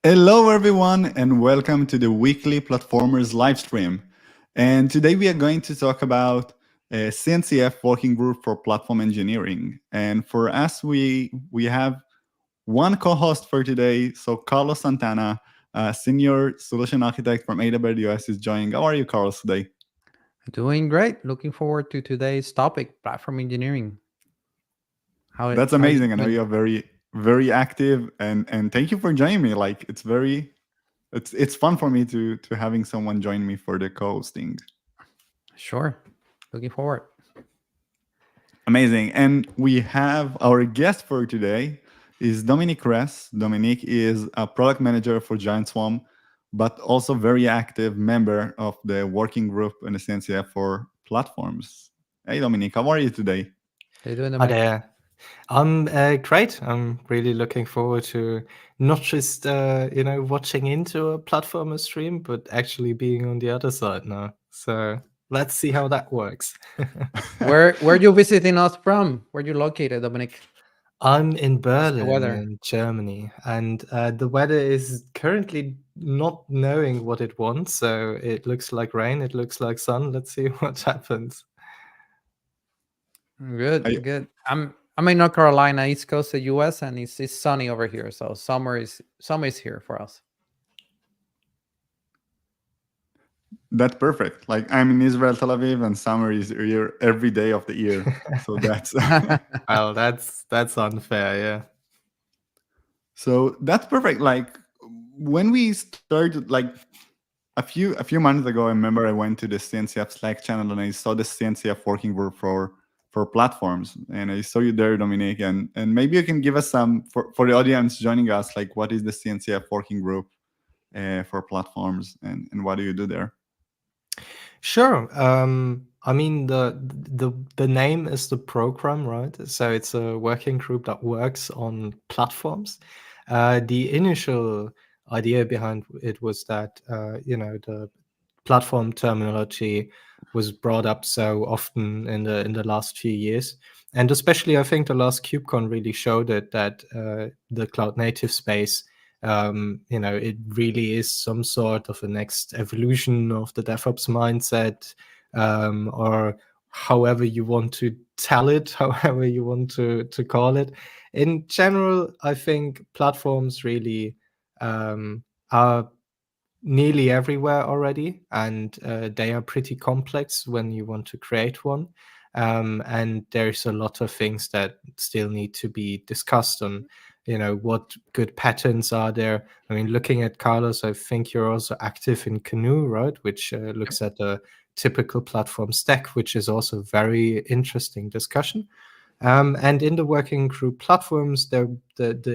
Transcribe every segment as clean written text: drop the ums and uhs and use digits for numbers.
Hello, everyone, and welcome to the weekly Platformers live stream. And today we are going to talk about a CNCF working group for platform engineering. And for us, we have one co-host for today. So Carlos Santana, senior solution architect from AWS, is joining. How are you, Carlos, today? Doing great. Looking forward to today's topic, platform engineering. That's How you amazing. I know doing? you're very active, and thank you for joining me. Like it's fun for me to having someone join me for the co-hosting. Sure. Looking forward. Amazing. And we have our guest for today is Dominik Kress. Dominik is a product manager for Giant Swarm, but also very active member of the working group in the CNCF for platforms. Hey, Dominik, how are you today? How you doing, Hi Dominic? there. I'm great. I'm really looking forward to not just watching into a platformer stream, but actually being on the other side now. So let's see how that works. Where you visiting us from? Where you located, Dominic? I'm in How's the Berlin weather? in Germany, and the weather is currently not knowing what it wants. So it looks like rain, it looks like sun. Let's see what happens. I, Good, good. I'm in North Carolina, East Coast of US, and it's sunny over here. So summer is here for us. that's perfect. Like I'm in Israel, Tel Aviv, and summer is here every day of the year. So that's Well, that's unfair, yeah. so that's perfect. Like when we started, like a few months ago, I remember I went to the CNCF Slack channel and I saw the CNCF working group for platforms, and I saw you there, Dominic, and maybe you can give us some for the audience joining us, like what is the CNCF working group for platforms, and what do you do there? Sure. I mean the name is the program, right? So it's a working group that works on platforms. The initial idea behind it was that the platform terminology was brought up so often in the last few years, and especially I think the last KubeCon really showed it that the cloud native space, it really is some sort of a next evolution of the DevOps mindset, or however you want to tell it, however you want to call it. In general, I think platforms really are nearly everywhere already, and they are pretty complex when you want to create one. And there's a lot of things that still need to be discussed on, what good patterns are there. I mean, looking at Carlos, I think you're also active in Canoe, right? Which looks at the typical platform stack, which is also very interesting discussion. And in the working group platforms, the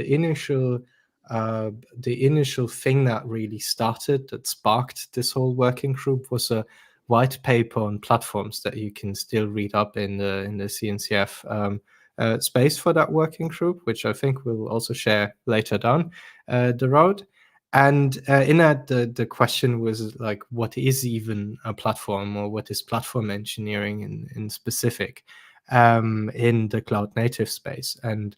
initial the initial thing that really started, that sparked this whole working group, was a white paper on platforms that you can still read up in the CNCF space for that working group, which I think we'll also share later down the road. And in that, the question was like, what is even a platform, or what is platform engineering in specific in the cloud native space? And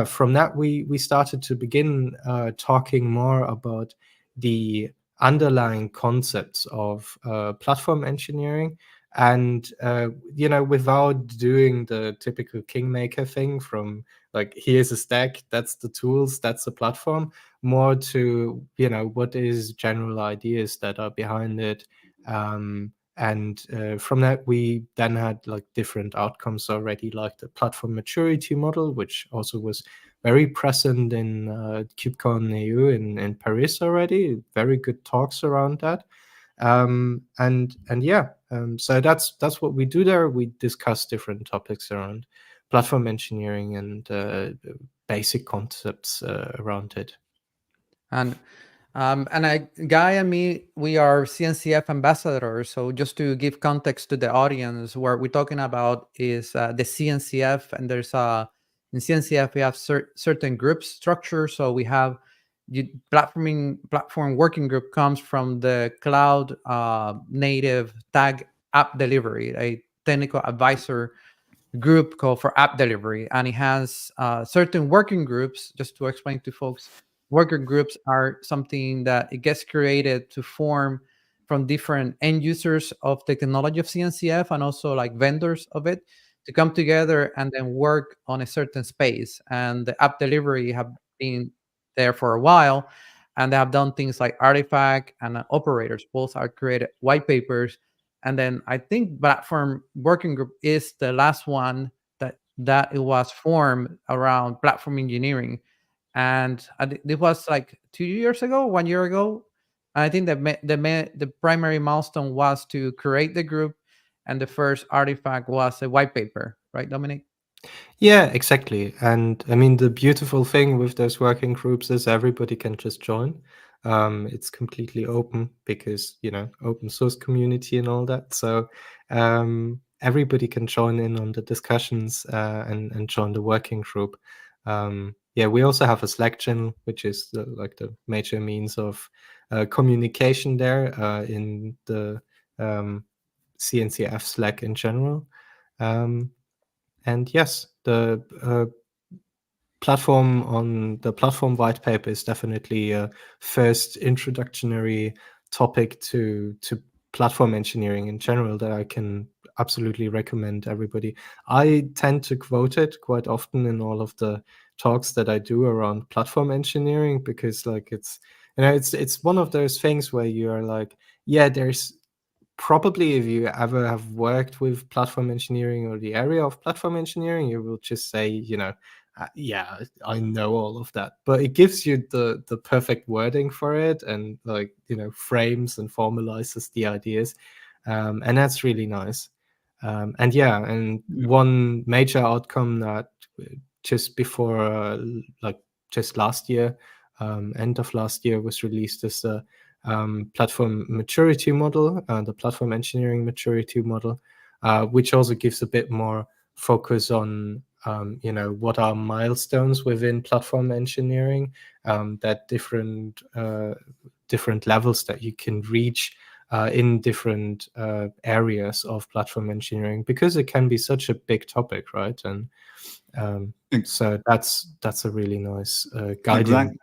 from that, we started to begin talking more about the underlying concepts of platform engineering, and without doing the typical kingmaker thing from like, here's a stack, that's the tools, that's the platform, more to what is general ideas that are behind it. And from that, we then had like different outcomes already, like the platform maturity model, which also was very present in KubeCon EU in Paris already. Very good talks around that. So that's what we do there. We discuss different topics around platform engineering and basic concepts around it. Guy and me, we are CNCF ambassadors. So just to give context to the audience, what we're talking about is the CNCF, and in CNCF we have certain group structure. So we have platform working group comes from the cloud native tag app delivery, a technical advisor group called for app delivery, and it has certain working groups. Just to explain to folks, worker groups are something that it gets created to form from different end users of the technology of CNCF and also like vendors of it to come together and then work on a certain space. And the app delivery have been there for a while, and they have done things like artifact and operators. Both are created white papers, and then I think platform working group is the last one that it was formed around platform engineering, and it was like 2 years ago, 1 year ago. I think that the primary milestone was to create the group, and the first artifact was a white paper, right, Dominic? Yeah, exactly. And I mean, the beautiful thing with those working groups is everybody can just join. It's completely open because, open source community and all that. So everybody can join in on the discussions and join the working group. Yeah, we also have a Slack channel, which is like the major means of communication there in the CNCF Slack in general. And yes, the platform white paper is definitely a first introductory topic to platform engineering in general that I can absolutely recommend everybody. I tend to quote it quite often in all of the talks that I do around platform engineering because like it's one of those things where you are like, yeah, there's probably if you ever have worked with platform engineering or the area of platform engineering, you will just say, yeah, I know all of that. But it gives you the perfect wording for it and like, frames and formalizes the ideas. And that's really nice. And yeah, and one major outcome that just before, like just last year, end of last year was released as a platform maturity model, the platform engineering maturity model, which also gives a bit more focus on, what are milestones within platform engineering, that different levels that you can reach in different areas of platform engineering, because it can be such a big topic, right? And so that's a really nice guiding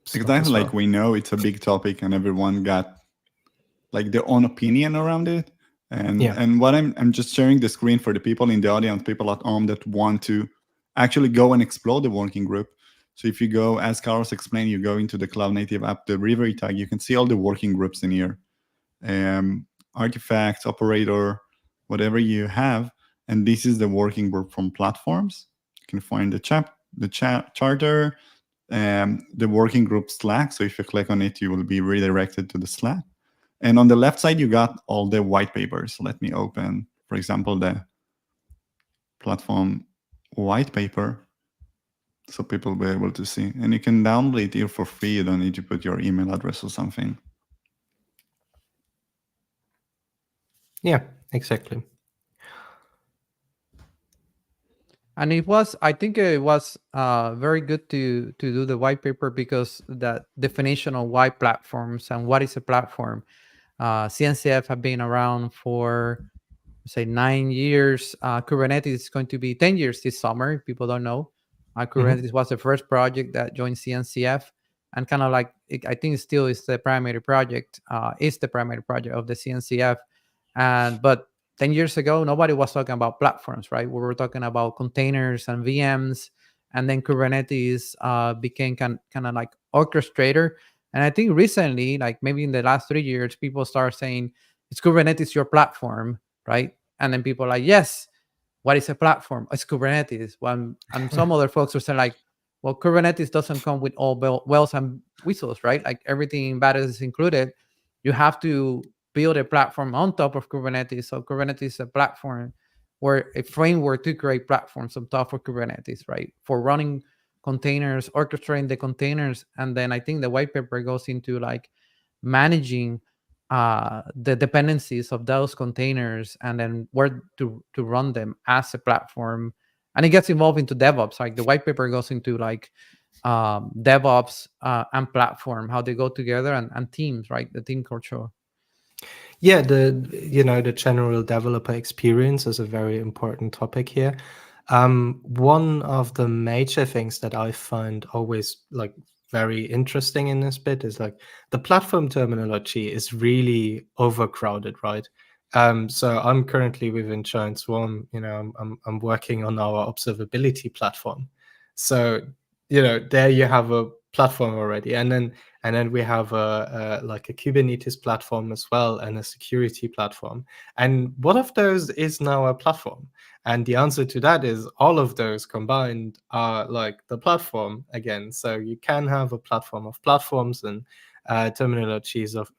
stuff Exactly, as like well. we know it's a big topic and everyone got like their own opinion around it. Yeah. And what I'm just sharing the screen for the people in the audience, people at home that want to actually go and explore the working group. So if you go, as Carlos explained, you go into the Cloud Native App delivery tag, you can see all the working groups in here. Artifacts, operator, whatever you have. And this is the working group from platforms. You can find the charter, the working group Slack. So if you click on it, you will be redirected to the Slack. And on the left side, you got all the white papers. Let me open, for example, the platform white paper so people will be able to see. And you can download it here for free. You don't need to put your email address or something. Yeah, exactly. And I think it was very good to do the white paper because that definition of why platforms and what is a platform. CNCF have been around for say 9 years. Kubernetes is going to be 10 years this summer. People don't know. Kubernetes was the first project that joined CNCF, and kind of like I think it still is the primary project. Is the primary project of the CNCF, but 10 years ago, nobody was talking about platforms, right? We were talking about containers and VMs, and then Kubernetes became kind of like orchestrator. And I think recently, like maybe in the last 3 years, people start saying, is Kubernetes your platform, right? And then people are like, yes, what is a platform? It's Kubernetes. And some other folks are saying like, well, Kubernetes doesn't come with all bells and whistles, right? Like everything bad is included. You have to build a platform on top of Kubernetes. So Kubernetes is a platform or a framework to create platforms on top of Kubernetes, right? For running containers, orchestrating the containers. And then I think the white paper goes into like managing the dependencies of those containers and then where to run them as a platform. And it gets involved into DevOps. Like the white paper goes into like DevOps and platform, how they go together, and teams, right? The team culture. Yeah, the general developer experience is a very important topic here. One of the major things that I find always like very interesting in this bit is like the platform terminology is really overcrowded, right? So I'm currently within Giant Swarm. I'm working on our observability platform. So there you have a platform already, and then we have like a Kubernetes platform as well, and a security platform. And what of those is now a platform? And the answer to that is all of those combined are like the platform again. So you can have a platform of platforms and terminologies of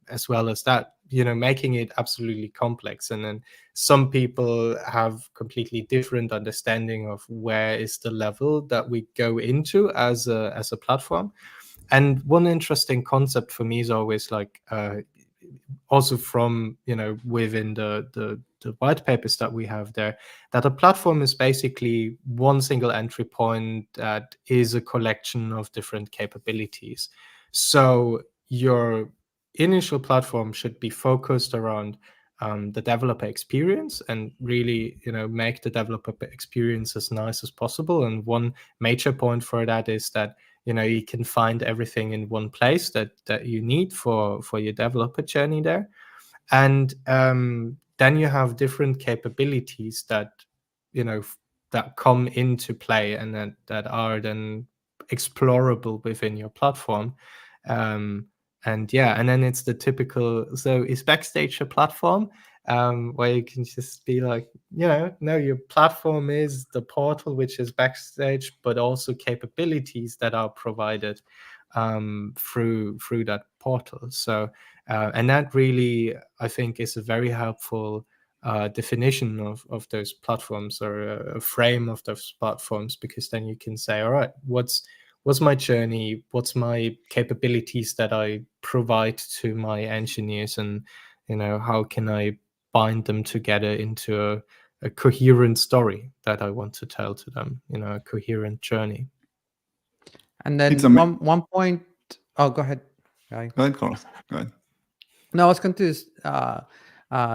as well as that, making it absolutely complex. And then some people have completely different understanding of where is the level that we go into as a platform. And one interesting concept for me is always like also from within the white papers that we have there, that a platform is basically one single entry point that is a collection of different capabilities. So your initial platform should be focused around the developer experience and really make the developer experience as nice as possible. And one major point for that is that you can find everything in one place that you need for your developer journey there. And then you have different capabilities that that come into play and that are then explorable within your platform. And then it's the typical, so is Backstage a platform? Where you can just be like, no, your platform is the portal, which is Backstage, but also capabilities that are provided through that portal. So and that really, I think, is a very helpful definition of those platforms, or a frame of those platforms, because then you can say, all right, what's my journey, what's my capabilities that I provide to my engineers, and how can I bind them together into a coherent story that I want to tell to them, a coherent journey. And then one point. Oh, go ahead, Guy. Go ahead, Carlos. Go ahead. No, I was going to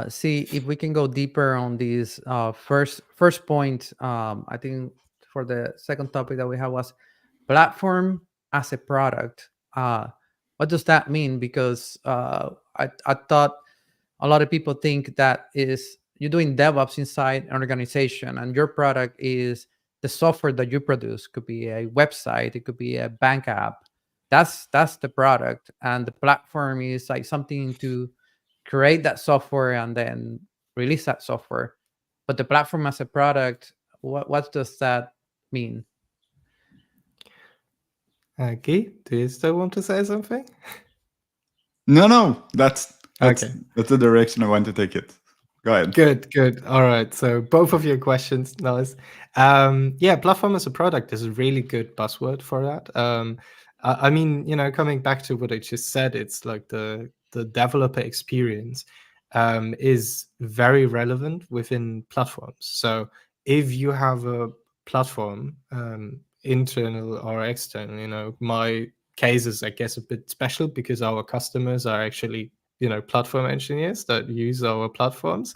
see if we can go deeper on these first point. I think for the second topic that we have was platform as a product. What does that mean? Because I thought a lot of people think that is you're doing DevOps inside an organization, and your product is the software that you produce. Could be a website, it could be a bank app. That's the product, and the platform is like something to create that software and then release that software. But the platform as a product, what does that mean? Guy, do you still want to say something? No, that's Okay. That's the direction I want to take it. Go ahead. Good. All right. So both of your questions, nice. Platform as a product is a really good buzzword for that. I mean, coming back to what I just said, it's like the developer experience is very relevant within platforms. So if you have a platform, internal or external, my case is, I guess, a bit special because our customers are actually platform engineers that use our platforms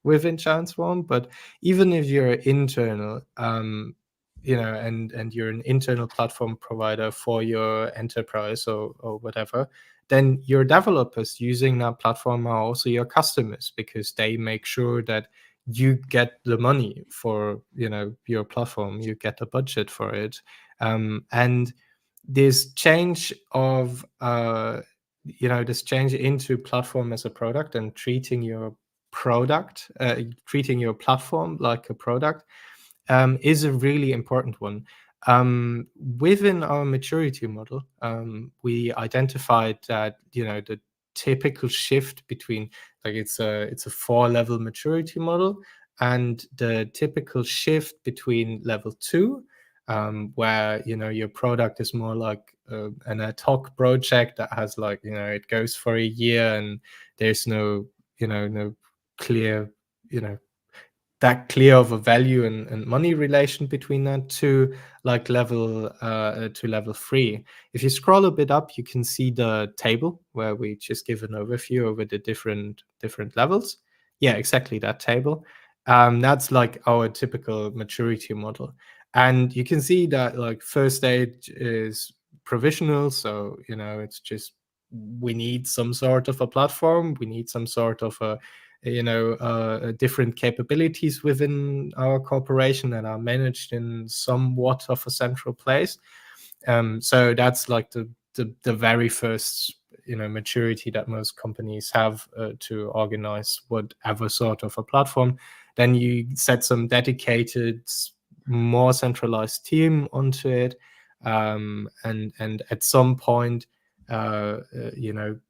within Giant Swarm. But even if you're internal, and you're an internal platform provider for your enterprise or whatever, then your developers using that platform are also your customers, because they make sure that you get the money for your platform, you get the budget for it. And this change of this change into platform as a product and treating your platform like a product is a really important one. Within our maturity model, we identified that the typical shift between, like, it's a 4-level maturity model, and the typical shift between level 2, where your product is more like an ad hoc project that has it goes for a year and there's no clear that clear of a value and money relation between that, to level 3. If you scroll a bit up, you can see the table where we just give an overview over the different levels. Yeah, exactly that table. That's like our typical maturity model. And you can see that first stage is provisional. So, it's just, we need some sort of a platform. We need some sort of different capabilities within our corporation that are managed in somewhat of a central place. So that's like the very first maturity that most companies have to organize whatever sort of a platform. Then you set some dedicated, more centralized team onto it, and at some point,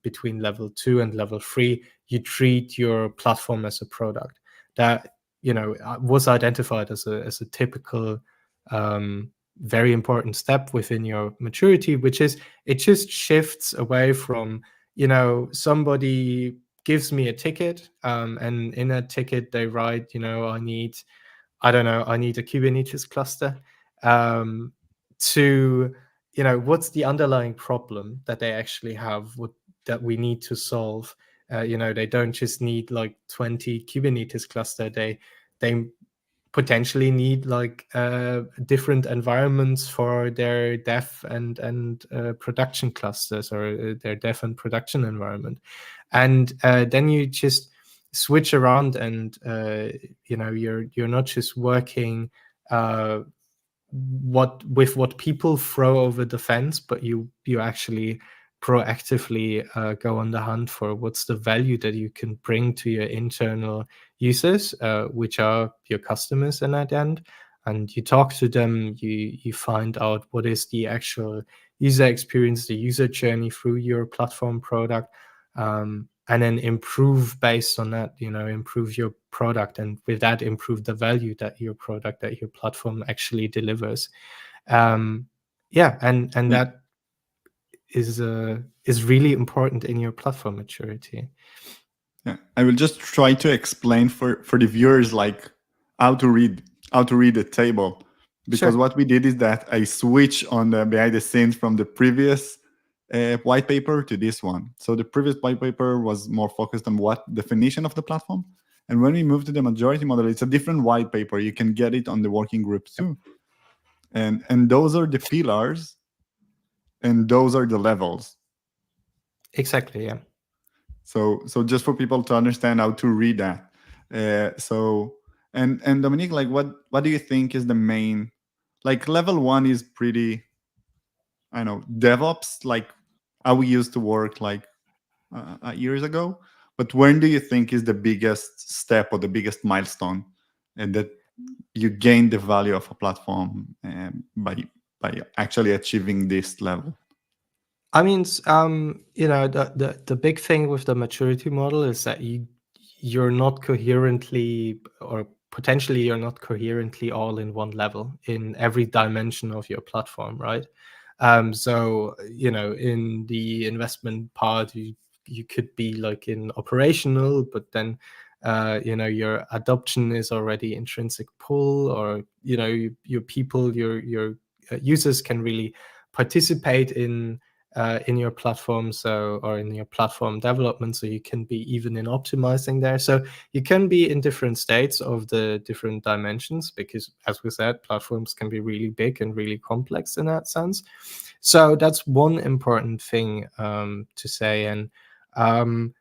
between level 2 and level 3, you treat your platform as a product that was identified as a typical very important step within your maturity, which is, it just shifts away from somebody gives me a ticket, and in a ticket they write, I need a Kubernetes cluster, to what's the underlying problem that they actually have, that we need to solve. They don't just need like 20 Kubernetes cluster, they potentially need like different environments for their dev and production clusters, or their dev and production environment. And then you just switch around, and you're not just working what people throw over the fence, but you actually proactively go on the hunt for what's the value that you can bring to your internal users, which are your customers in that end. And you talk to them, you find out what is the actual user experience, the user journey through your platform product, and then improve based on that, improve your product, and with that improve the value that your product, that your platform actually delivers. And that is really important in your platform maturity. Yeah, I will just try to explain for the viewers like how to read the table, because Sure. what we did is that I switched on the behind the scenes from the previous white paper to this one. So the previous white paper was more focused on what definition of the platform, and when we moved to the majority model, it's a different white paper. You can get it on the working groups too, and those are the pillars, and those are the levels. Exactly. Yeah. So just for people to understand how to read that. And Dominik, like what do you think is the main, like level 1 is pretty, I know, DevOps, like how we used to work like years ago. But when do you think is the biggest step or the biggest milestone, and that you gain the value of a platform by actually achieving this level? I mean, the big thing with the maturity model is that you're not coherently, or potentially you're not coherently all in one level in every dimension of your platform, right? So in the investment part, you could be like in operational, but then your adoption is already intrinsic pull, or your people, your users can really participate in your platform, or in your platform development, so you can be even in optimizing there. So you can be in different states of the different dimensions, because as we said, platforms can be really big and really complex in that sense. So that's one important thing to say. And and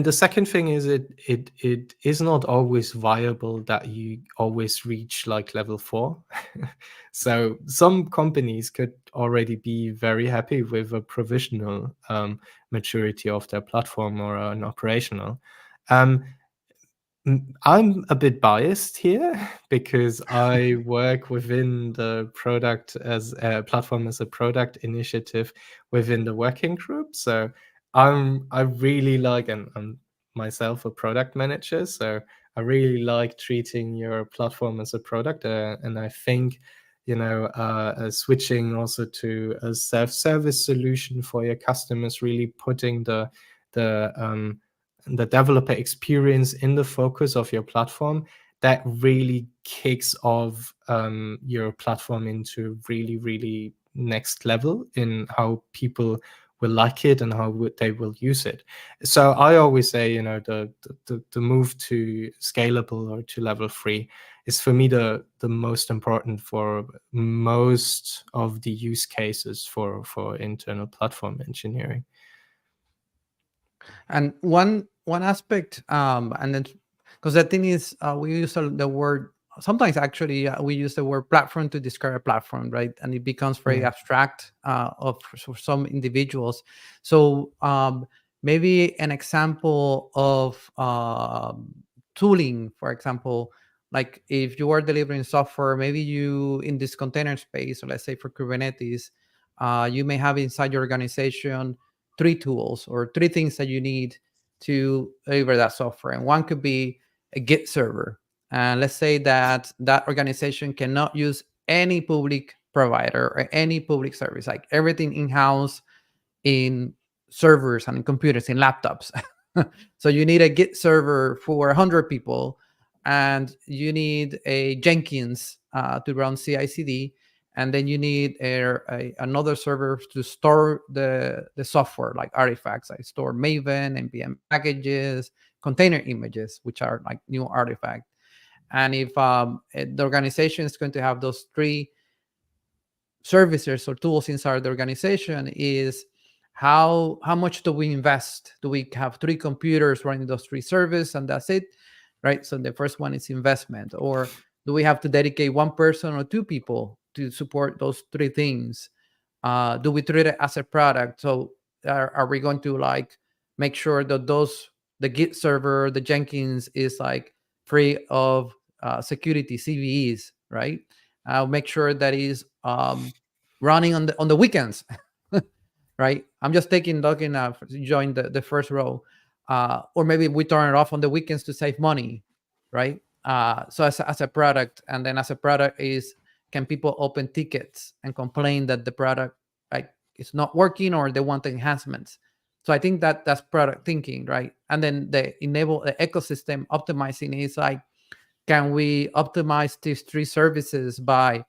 the second thing is, it is not always viable that you always reach like level 4. So some companies could already be very happy with a provisional maturity of their platform, or an operational. I'm a bit biased here because I work within the product as a platform as a product initiative within the working group. So I really like, and I'm myself a product manager, so I really like treating your platform as a product, and I think switching also to a self-service solution for your customers, really putting the developer experience in the focus of your platform, that really kicks off your platform into really, really next level in how people will like it and how they will use it. So I always say, the move to scalable or to level 3 is for me the most important for most of the use cases for internal platform engineering. And one aspect, and then because the thing is, we use the word sometimes. Actually, we use the word platform to describe a platform, right? And it becomes very abstract for some individuals. So maybe an example of tooling, for example, like if you are delivering software, maybe you in this container space, or let's say for Kubernetes, you may have inside your organization 3 tools or 3 things that you need to deliver that software. And one could be a Git server. And let's say that that organization cannot use any public provider or any public service, like everything in-house in servers and in computers, in laptops. So you need a Git server for 100 people, and you need a Jenkins to run CI/CD, and then you need another server to store the software, like artifacts. I store Maven, npm packages, container images, which are like new artifacts. And if the organization is going to have those 3 services or tools inside the organization, is how much do we invest? Do we have 3 computers running those 3 services and that's it, right? So the first one is investment. Or do we have to dedicate 1 person or 2 people to support those 3 things? Do we treat it as a product? So are we going to like make sure that the Git server, the Jenkins is like free of security CVEs, right? I'll make sure that is running on the weekends, right? I'm just talking join the first row, or maybe we turn it off on the weekends to save money, right? So as a product, and then as a product is, can people open tickets and complain that the product like is not working or they want enhancements? So I think that that's product thinking, right? And then the ecosystem optimizing is like, can we optimize these 3 services by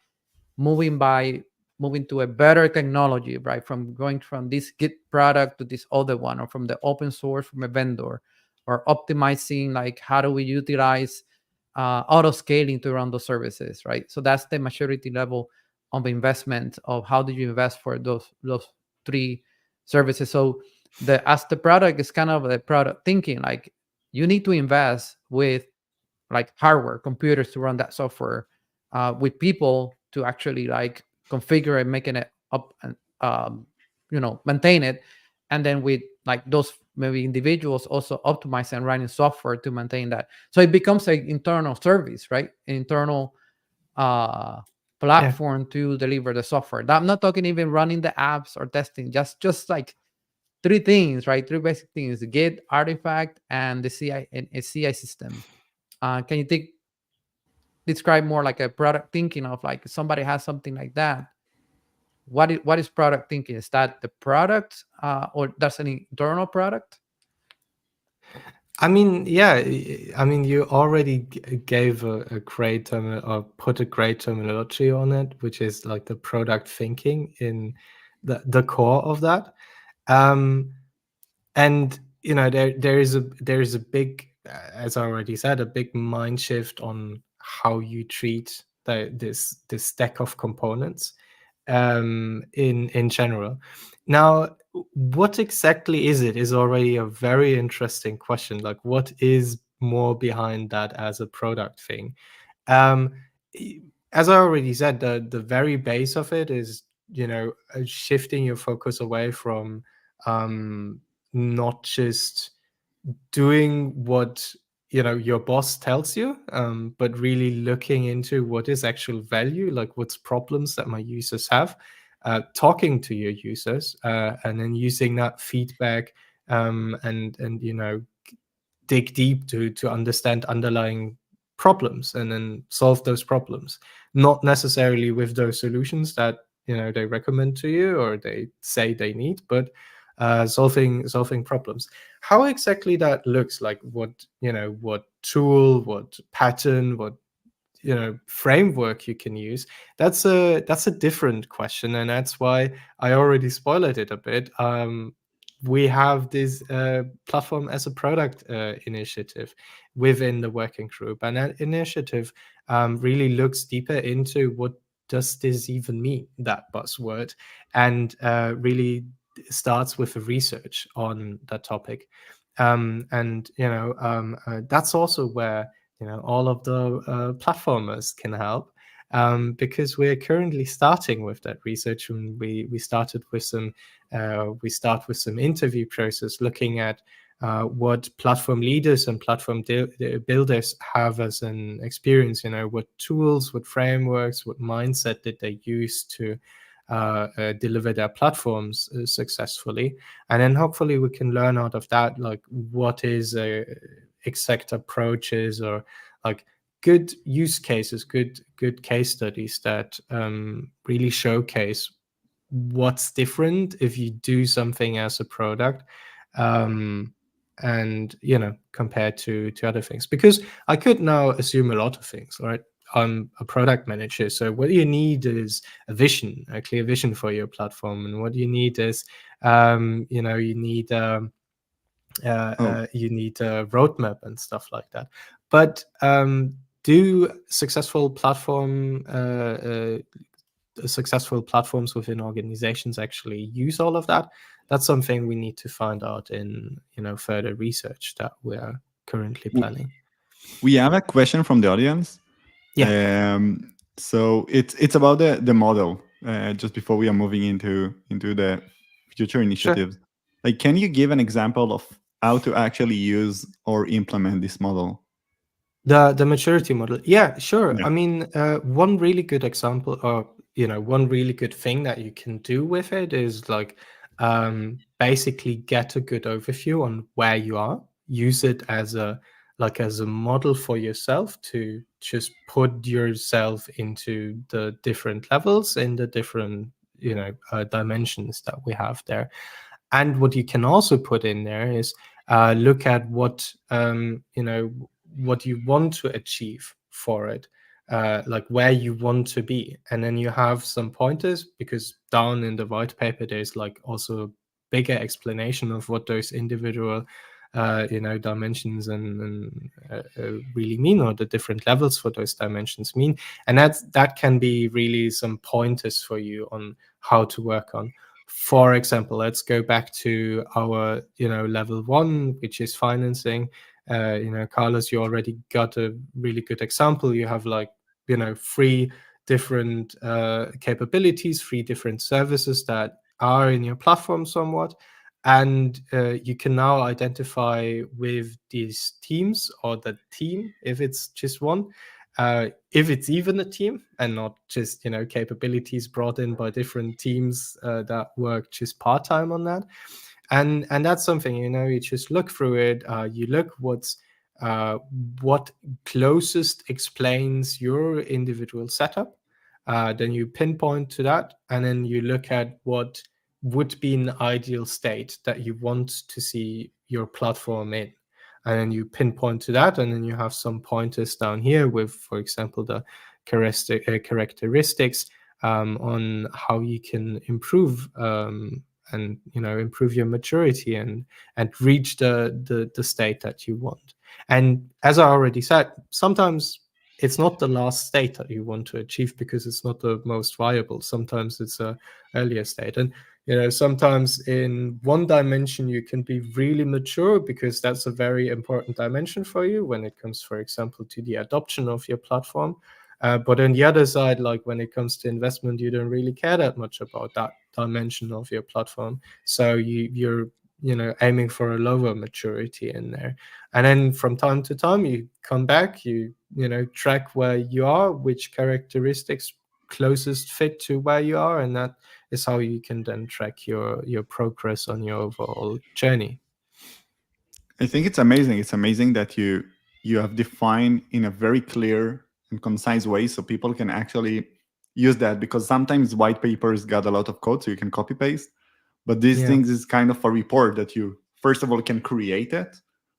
moving to a better technology, right? From going from this Git product to this other one, or from the open source from a vendor, or optimizing like how do we utilize auto scaling to run those services, right? So that's the maturity level of investment of how do you invest for those 3 services. So as the product is kind of the product thinking, like you need to invest with like hardware, computers to run that software, with people to actually like configure and making it up and maintain it, and then with like those maybe individuals also optimize and running software to maintain that. So it becomes an internal service, right? An internal platform to deliver the software. I'm not talking even running the apps or testing, just like 3 things, right? 3 basic things: Git, artifact, and the CI and a CI system. Can you describe more like a product thinking of like somebody has something like that? What is product thinking? Is that the product, or that's an internal product? I mean, yeah. I mean, you already gave a great or put a great terminology on it, which is like the product thinking in the core of that. And there is a big, as I already said, a big mind shift on how you treat this stack of components in general. Now, what exactly is it is already a very interesting question. Like, what is more behind that as a product thing? As I already said, the very base of it is shifting your focus away from not just doing what your boss tells you, but really looking into what is actual value, like what's problems that my users have, talking to your users, and then using that feedback, and dig deep to understand underlying problems and then solve those problems, not necessarily with those solutions that they recommend to you or they say they need, but solving problems. How exactly that looks like, what tool, what pattern, what framework you can use, that's a different question, and that's why I already spoiled it a bit. We have this platform as a product initiative within the working group, and that initiative really looks deeper into what does this even mean, that buzzword, and really starts with the research on that topic. And that's also where all of the platformers can help, because we're currently starting with that research, and we start with some interview process, looking at what platform leaders and platform builders have as an experience. What tools, what frameworks, what mindset did they use to deliver their platforms successfully, and then hopefully we can learn out of that, like what is exact approaches, or like good use cases, good case studies that really showcase what's different if you do something as a product, and compared to other things. Because I could now assume a lot of things, right? I'm a product manager, so what you need is a clear vision for your platform, and what you need is you need you need a roadmap and stuff like that. But do successful platforms within organizations actually use all of that? That's something we need to find out in further research that we're currently planning. We have a question from the audience. Yeah. So it's about the model. Just before we are moving into the future initiatives, like, can you give an example of how to actually use or implement this model? The maturity model. Yeah, sure. Yeah. I mean, one really good example, or one really good thing that you can do with it is like basically get a good overview on where you are. Use it as a model for yourself to just put yourself into the different levels in the different dimensions that we have there. And what you can also put in there is look at what what you want to achieve for it, like where you want to be, and then you have some pointers, because down in the white paper there's like also a bigger explanation of what those individual dimensions and really mean, or the different levels for those dimensions mean. And that can be really some pointers for you on how to work on. For example, let's go back to our level 1, which is financing. Carlos, you already got a really good example. You have like 3 different capabilities, 3 different services that are in your platform somewhat, and you can now identify with these teams, or the team, if it's just one, if it's even a team and not just capabilities brought in by different teams that work just part-time on that. And that's something you just look through it. You look what closest explains your individual setup. Then you pinpoint to that, and then you look at what would be an ideal state that you want to see your platform in. And then you pinpoint to that, and then you have some pointers down here with, for example, the characteristics on how you can improve and improve your maturity and reach the state that you want. And as I already said, sometimes it's not the last state that you want to achieve because it's not the most viable. Sometimes it's a earlier state. And sometimes in one dimension you can be really mature because that's a very important dimension for you when it comes, for example, to the adoption of your platform. But on the other side, like when it comes to investment, you don't really care that much about that dimension of your platform. So you're aiming for a lower maturity in there. And then from time to time, you come back, you track where you are, which characteristics closest fit to where you are, and that is how you can then track your progress on your overall journey. I think it's amazing. It's amazing that you have defined in a very clear and concise way, so people can actually use that. Because sometimes white papers got a lot of code, so you can copy paste. But these things is kind of a report that you first of all can create it,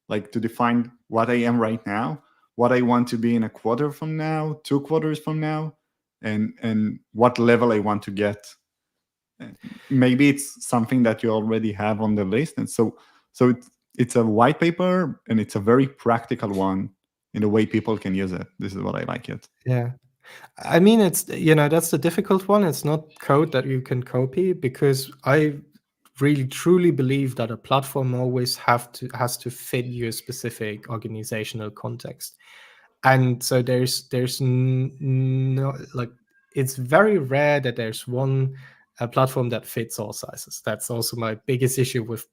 like to define what I am right now, what I want to be in a quarter from now, 2 quarters from now, and what level I want to get. Maybe it's something that you already have on the list, and so it's a white paper, and it's a very practical one in the way people can use it. This is what I like it. Yeah. I mean, it's, that's the difficult one. It's not code that you can copy, because I really truly believe that a platform always has to fit your specific organizational context. And so there's no, like, it's very rare that there's one platform that fits all sizes. That's also my biggest issue with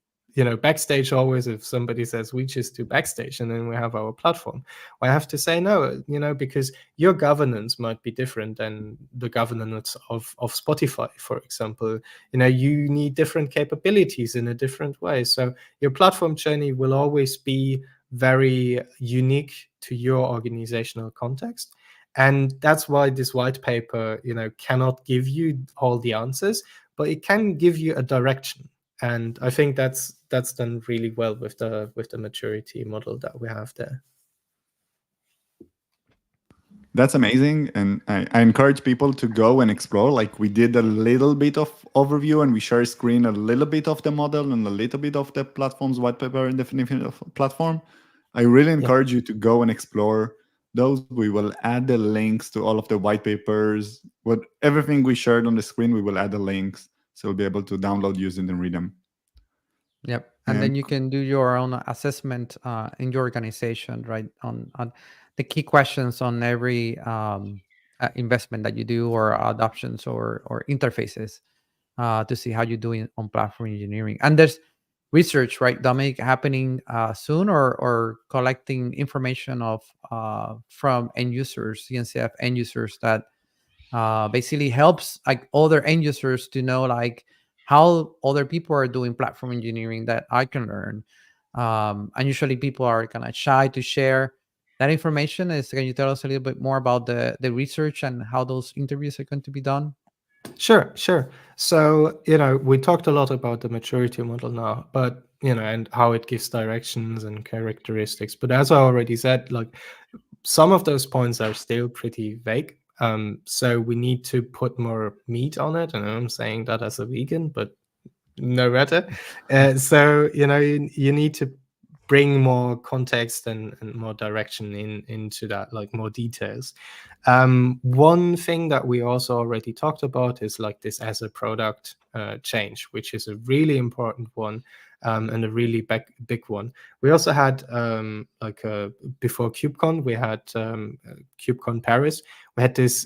Backstage. Always, if somebody says we just do Backstage and then we have our platform, I have to say no, because your governance might be different than the governance of Spotify, for example. You need different capabilities in a different way. So your platform journey will always be very unique to your organizational context. And that's why this white paper, cannot give you all the answers, but it can give you a direction. And I think that's done really well with the maturity model that we have there. That's amazing, and I encourage people to go and explore. Like, we did a little bit of overview, and we share screen a little bit of the model and a little bit of the platform's white paper and definition of platform. I really encourage you to go and explore those. We will add the links to all of the white papers. Everything we shared on the screen, we will add the links, so you'll be able to download, use it, and read them. Yep. And then you can do your own assessment in your organization, right? On the key questions on every investment that you do, or adoptions, or interfaces, to see how you're doing on platform engineering. And there's research, right, Dominik, happening soon, or collecting information of from end users, CNCF end users, that basically helps like other end users to know like how other people are doing platform engineering that I can learn. And usually people are kind of shy to share that information. Can you tell us a little bit more about the research and how those interviews are going to be done? Sure. So, we talked a lot about the maturity model now, but, and how it gives directions and characteristics. But as I already said, like, some of those points are still pretty vague. So we need to put more meat on it. And I'm saying that as a vegan, but no matter. So, you need to bring more context and more direction into that, like more details. One thing that we also already talked about is like this as a product change, which is a really important one. And a really big one. We also had before KubeCon, we had KubeCon Paris. We had this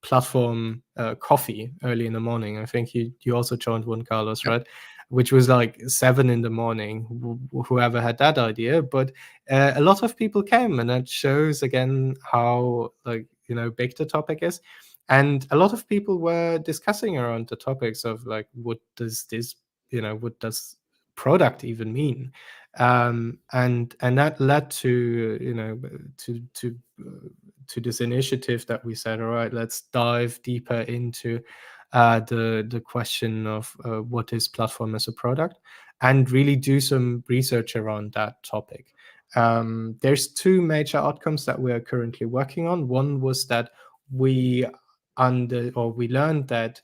platform coffee early in the morning. I think you also joined one, Carlos, right? Which was like 7 a.m. Whoever had that idea, but a lot of people came, and that shows again how big the topic is. And a lot of people were discussing around the topics of like, what does product even mean? And that led to to this initiative that we said, all right, let's dive deeper into the question of what is platform as a product, and really do some research around that topic. There's 2 major outcomes that we are currently working on. One was that we learned that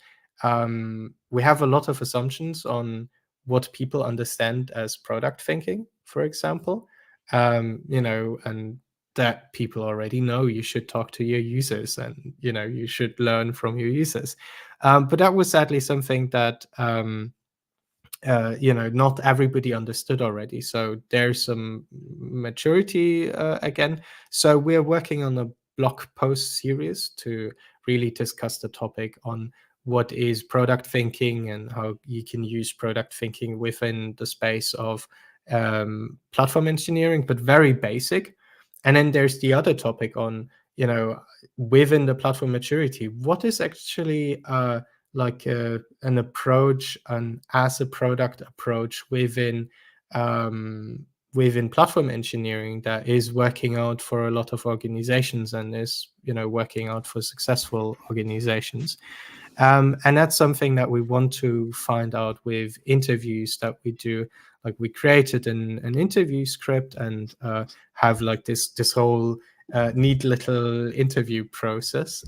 we have a lot of assumptions on what people understand as product thinking, for example, and that people already know you should talk to your users, and you should learn from your users. But that was sadly something that not everybody understood already. So there's some maturity again. So we're working on a blog post series to really discuss the topic on what is product thinking and how you can use product thinking within the space of platform engineering, but very basic. And then there's the other topic on, within the platform maturity, what is actually an approach, an as a product approach within platform engineering that is working out for a lot of organizations and is working out for successful organizations. And that's something that we want to find out with interviews that we do, like we created an interview script and have like this whole neat little interview process.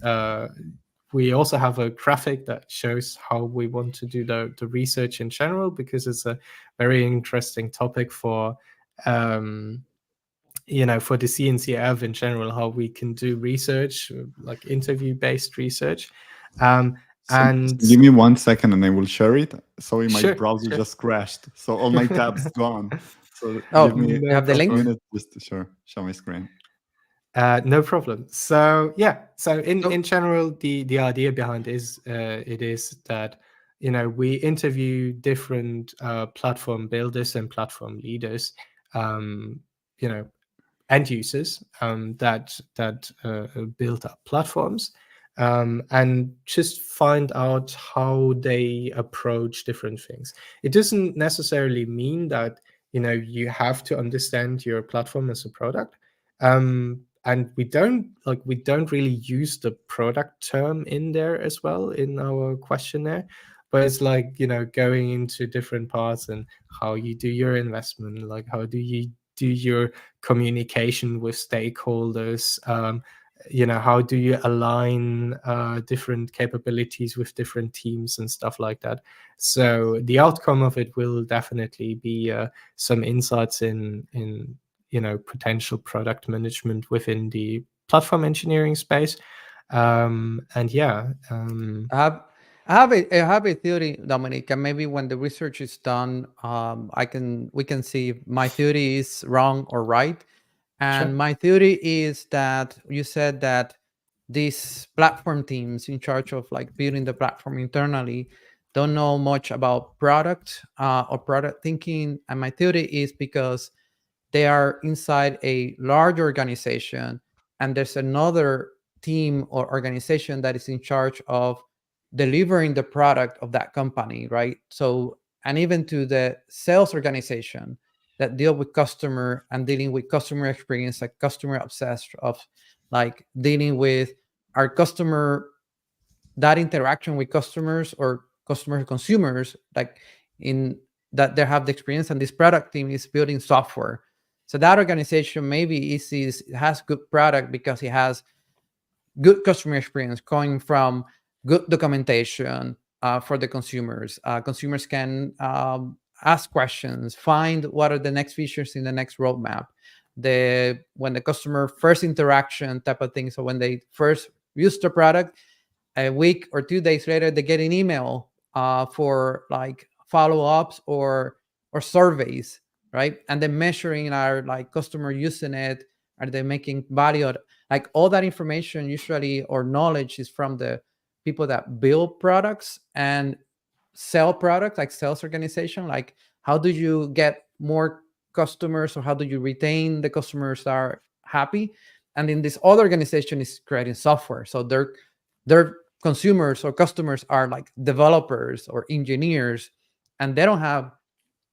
We also have a graphic that shows how we want to do the research in general, because it's a very interesting topic for for the CNCF in general, how we can do research, like interview-based research. So And give me 1 second and I will share it. Sorry, my sure, browser sure. just crashed, so all my tabs gone. So give Oh, me you No have the a link? problem. minute just to show my screen. No problem. So yeah, so in So- general, the idea behind it is that we interview different platform builders and platform leaders, um, you know, end users that build up platforms, and just find out how they approach different things. It doesn't necessarily mean that you have to understand your platform as a product, and we don't really use the product term in there as well in our questionnaire, but it's like going into different parts and how you do your investment, like how do you do your communication with stakeholders, how do you align different capabilities with different teams and stuff like that. So the outcome of it will definitely be some insights in potential product management within the platform engineering space. And yeah, I have a theory, Dominic, and maybe when the research is done, we can see if my theory is wrong or right. And sure. my theory is that you said that these platform teams in charge of like building the platform internally don't know much about product or product thinking. And my theory is because they are inside a large organization and there's another team or organization that is in charge of delivering the product of that company, right? So, and even to the sales organization that deal with customer and dealing with customer experience, like customer obsessed of like dealing with our customer, that interaction with customers or customer consumers, like in that they have the experience, and this product team is building software. So that organization maybe has good product because it has good customer experience coming from good documentation for the consumers. Consumers can ask questions, find what are the next features in the next roadmap. When the customer first interaction type of thing, so when they first use the product, a week or 2 days later, they get an email for like follow-ups or surveys, right? And then measuring our like customer using it, are they making value? Like all that information usually or knowledge is from the people that build products and sell products, like sales organization. Like how do you get more customers or how do you retain the customers that are happy? And in this other organization is creating software. So their consumers or customers are like developers or engineers, and they don't have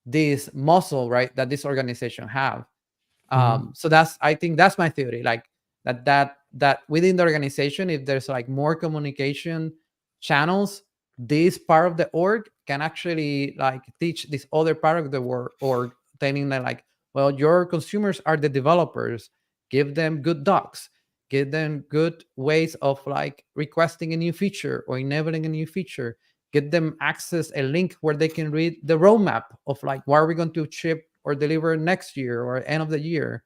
this muscle, right, that this organization have. So I think that's my theory, like that within the organization, if there's like more communication channels, this part of the org can actually like teach this other part of the org, telling them like, well, your consumers are the developers, give them good docs, give them good ways of like requesting a new feature or enabling a new feature, get them access a link where they can read the roadmap of like what are we going to ship or deliver next year or end of the year.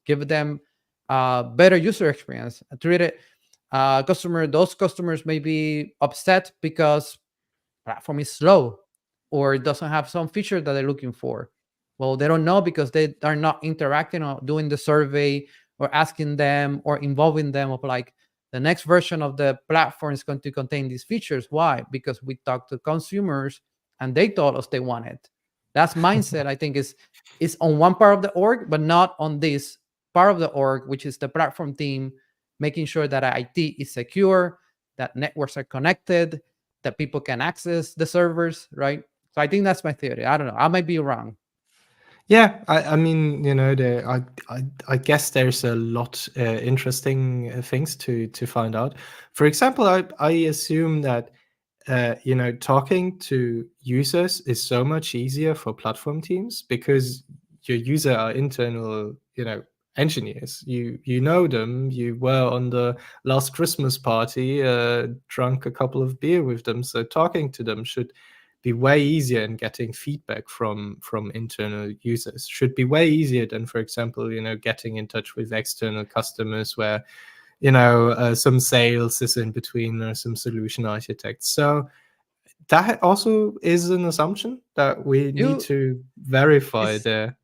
Give them better user experience. Treat it those customers may be upset because platform is slow or it doesn't have some feature that they're looking for. Well, they don't know because they are not interacting or doing the survey or asking them or involving them of like the next version of the platform is going to contain these features. Why? Because we talked to consumers and they told us they want it. That's mindset, I think, is on one part of the org, but not on this part of the org, which is the platform team, making sure that IT is secure, that networks are connected, that people can access the servers, right? So I think that's my theory. I don't know. I might be wrong. Yeah, I mean, I guess there's a lot interesting things to find out. For example, I assume that talking to users is so much easier for platform teams because your user are internal, engineers. You know them. You were on the last Christmas party, drunk a couple of beer with them. So talking to them should be way easier, and getting feedback from internal users should be way easier than, for example, getting in touch with external customers where some sales is in between, or some solution architects. So that also is an assumption that we need to verify there.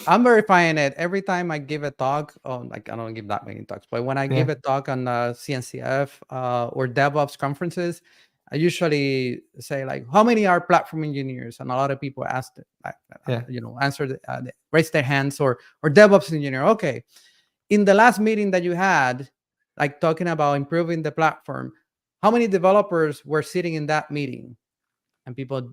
I'm verifying it every time I give a talk. Like, I don't give that many talks, but when I give a talk on CNCF or DevOps conferences, I usually say, like, how many are platform engineers? And a lot of people ask it, answer, raise their hands, or DevOps engineer. Okay, in the last meeting that you had, like talking about improving the platform, how many developers were sitting in that meeting? And people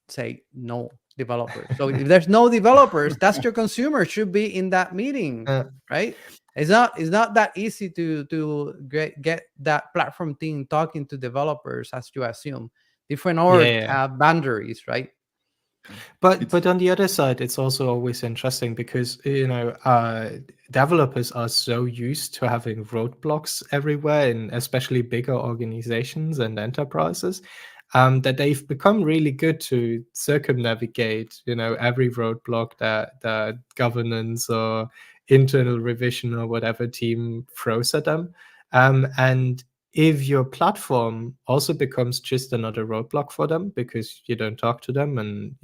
say no developers. So if there's no developers, that's your consumer should be in that meeting, right? It's not that easy to get that platform team talking to developers, as you assume. Different orgs have boundaries, right? But on the other side, it's also always interesting because developers are so used to having roadblocks everywhere, in especially bigger organizations and enterprises, that they've become really good to circumnavigate every roadblock that governance or internal revision or whatever team throws at them. And if your platform also becomes just another roadblock for them because you don't talk to them, and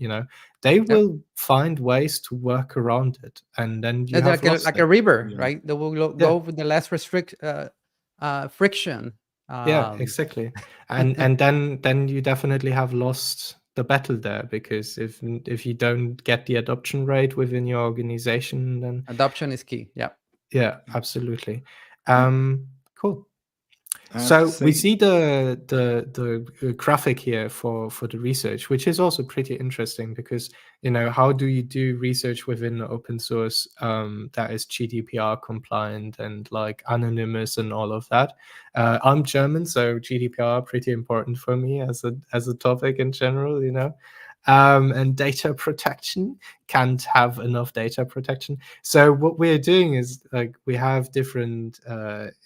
they will find ways to work around it, and then you have like a river, right? They will go with the less friction. Exactly. And then you definitely have lost the battle there, because if you don't get the adoption rate within your organization, then adoption is key. Yeah, absolutely. Cool. So we see the graphic here for the research, which is also pretty interesting because how do you do research within open source that is GDPR compliant and like anonymous and all of that. I'm German, so GDPR pretty important for me as a topic in general, and data protection. Can't have enough data protection. So what we're doing is, like, we have different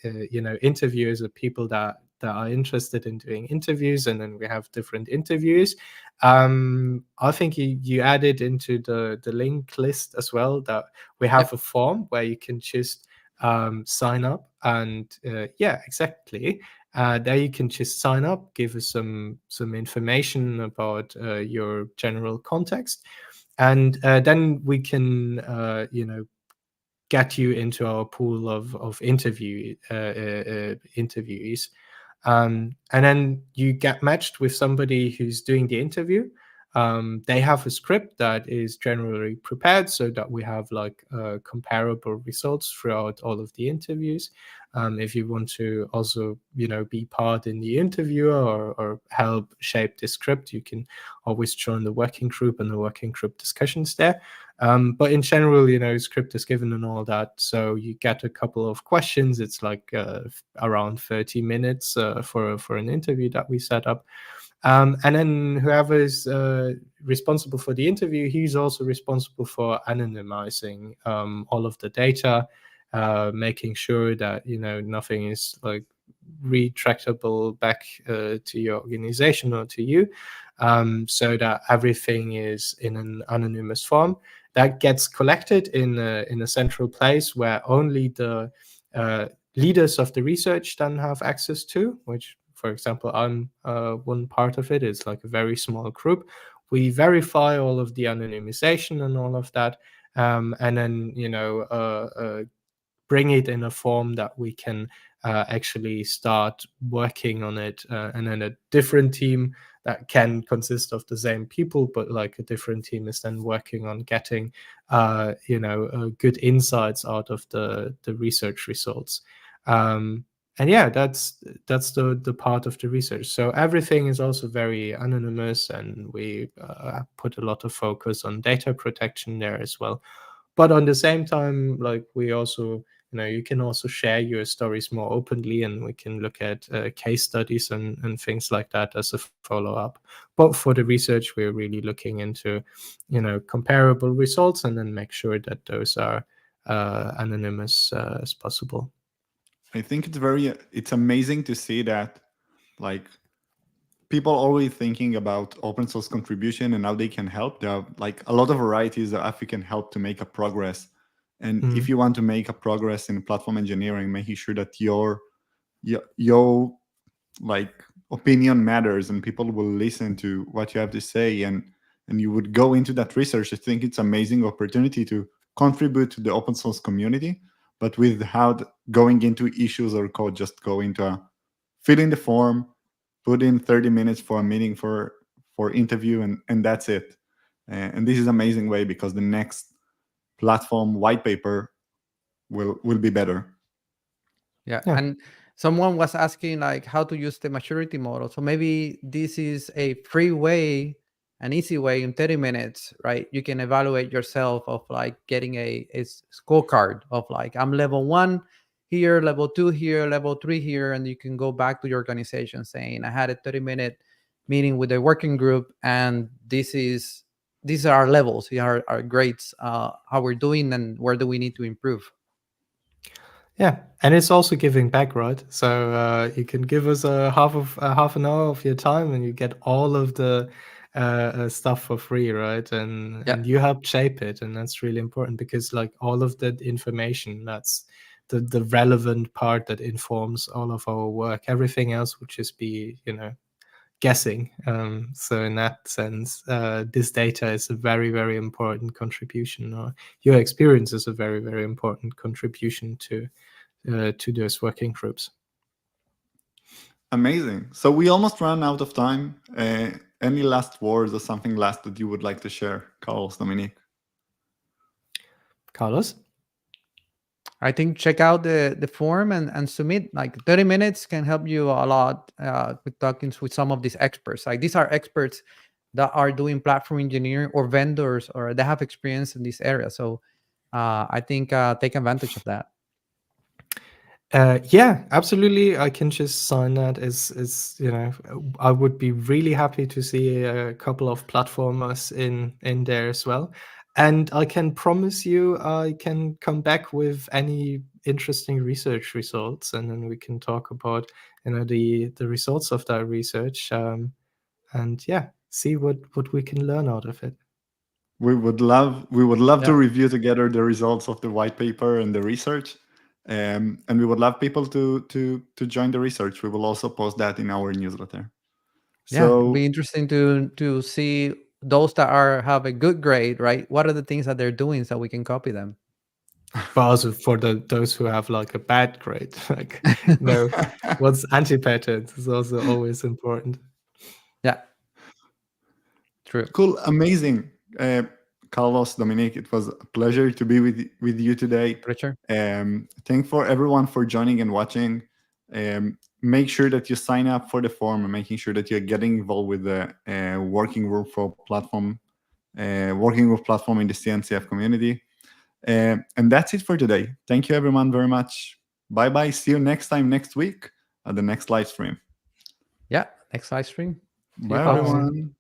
interviewers or people that are interested in doing interviews, and then we have different interviews. I think you added into the link list as well that we have a form where you can just sign up, and exactly. There you can just sign up, give us some information about your general context, and then we can get you into our pool of interviewees. And then you get matched with somebody who's doing the interview. They have a script that is generally prepared so that we have like comparable results throughout all of the interviews. If you want to also, be part in the interview or help shape the script, you can always join the working group and the working group discussions there. But in general, script is given and all that. So you get a couple of questions. It's like around 30 minutes for an interview that we set up. And then whoever is responsible for the interview, he's also responsible for anonymizing all of the data, making sure that nothing is like retractable back to your organization or to you, so that everything is in an anonymous form that gets collected in a central place where only the leaders of the research then have access to, which, for example, I'm one part of it. It's like a very small group. We verify all of the anonymization and all of that, and then bring it in a form that we can actually start working on it, and then a different team that can consist of the same people, but like a different team is then working on getting good insights out of the research results. And yeah, that's the part of the research. So everything is also very anonymous, and we put a lot of focus on data protection there as well. But on the same time, like, we also you can also share your stories more openly, and we can look at case studies and things like that as a follow-up. But for the research, we're really looking into, comparable results, and then make sure that those are anonymous as possible. I think it's amazing to see that, like, people always thinking about open source contribution and how they can help. There are like a lot of varieties of how you can help to make a progress. And if you want to make a progress in platform engineering, making sure that your like opinion matters and people will listen to what you have to say, and you would go into that research. I think it's amazing opportunity to contribute to the open source community, but without going into issues or code. Just go into fill in the form, put in 30 minutes for a meeting for interview, and that's it. And this is amazing way, because the next platform white paper will be better. Yeah. And someone was asking like how to use the maturity model. So maybe this is a free way, an easy way in 30 minutes, right? You can evaluate yourself of like getting a scorecard of like, I'm level 1 here, level 2 here, level 3 here. And you can go back to your organization saying, I had a 30-minute meeting with the working group, and these are our levels, these are our grades, how we're doing, and where do we need to improve. Yeah, and it's also giving back, right? So you can give us half an hour of your time, and you get all of the stuff for free, right? And you help shape it, and that's really important, because like all of that information, that's the relevant part that informs all of our work. Everything else would just be, guessing. So in that sense, this data is a very, very important contribution, or your experience is a very, very important contribution to those working groups. Amazing. So we almost ran out of time. Any last words or something last that you would like to share, Carlos, Dominik? Carlos? I think check out the form and submit. Like 30 minutes can help you a lot with talking with some of these experts. Like these are experts that are doing platform engineering, or vendors, or they have experience in this area. So I think take advantage of that. Yeah, absolutely. I can just sign that as I would be really happy to see a couple of platformers in there as well. And I can promise you I can come back with any interesting research results, and then we can talk about the results of that research, and yeah, see what we can learn out of it. We would love to review together the results of the white paper and the research, and we would love people to join the research. We will also post that in our newsletter. Yeah, So it'll be interesting to see those that have a good grade, right? What are the things that they're doing so we can copy them? But also for those who have like a bad grade, like what's anti-patterns is also always important. Yeah, true. Cool, amazing. Carlos, Dominik, it was a pleasure to be with you today. Richard. Thank for everyone for joining and watching. Make sure that you sign up for the form, and making sure that you're getting involved with the working group for platform, working with platform in the CNCF community. And that's it for today. Thank you everyone very much. Bye bye. See you next time next week at the next live stream. Yeah, next live stream. Bye everyone.